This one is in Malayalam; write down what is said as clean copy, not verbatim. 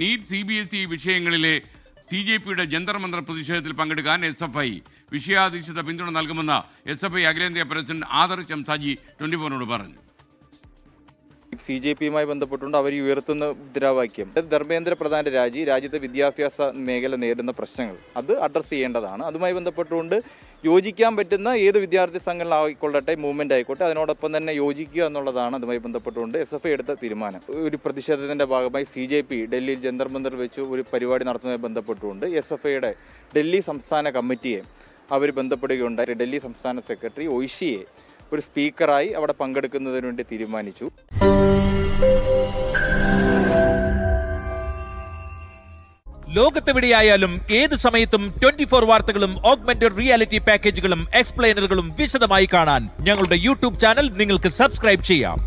നീറ്റ് CBSE വിഷയങ്ങളിലെ CJPയുടെ ജന്തർ മന്ത്ര പ്രതിഷേധത്തിൽ പങ്കെടുക്കാൻ SFI വിഷയാധിഷ്ഠിത പിന്തുണ നൽകുമെന്ന് SFI അഖിലേന്ത്യാ പ്രസിഡന്റ് ആദർ ചംസാജി 24 പറഞ്ഞു. CJPയുമായി ബന്ധപ്പെട്ടുകൊണ്ട് അവർ ഉയർത്തുന്ന മുദ്രാവാക്യം ധർമ്മേന്ദ്ര പ്രധാന്റെ രാജ്യത്തെ വിദ്യാഭ്യാസ മേഖല നേരിടുന്ന പ്രശ്നങ്ങൾ അത് അഡ്രസ്സ് ചെയ്യേണ്ടതാണ്. അതുമായി ബന്ധപ്പെട്ടുകൊണ്ട് യോജിക്കാൻ പറ്റുന്ന ഏത് വിദ്യാർത്ഥി സംഘടനയായിക്കൊള്ളട്ടെ, മൂവ്മെന്റ് ആയിക്കോട്ടെ, അതിനോടൊപ്പം തന്നെ യോജിക്കുക എന്നുള്ളതാണ് അതുമായി ബന്ധപ്പെട്ടുകൊണ്ട് SFI എടുത്ത തീരുമാനം. ഒരു പ്രതിഷേധത്തിന്റെ ഭാഗമായി CJP ഡൽഹിയിൽ ജന്തർ മന്ദർ വെച്ച് ഒരു പരിപാടി നടത്തുന്നതുമായി ബന്ധപ്പെട്ടുകൊണ്ട് SFIയുടെ ഡൽഹി സംസ്ഥാന കമ്മിറ്റിയെ അവർ ബന്ധപ്പെടുകയുണ്ടായി. ഡൽഹി സംസ്ഥാന സെക്രട്ടറി ഒയ്ഷിയെ ഒരു സ്പീക്കറായി അവിടെ പങ്കെടുക്കുന്നതിന് വേണ്ടി തീരുമാനിച്ചു. ലോകത്തെവിടെയായാലും ഏത് സമയത്തും 24 വാർത്തകളും ഓഗ്മെന്റഡ് റിയാലിറ്റി പാക്കേജുകളും എക്സ്പ്ലെയിനറുകളും വിശദമായി കാണാൻ ഞങ്ങളുടെ YouTube ചാനൽ നിങ്ങൾക്ക് സബ്സ്ക്രൈബ് ചെയ്യാം.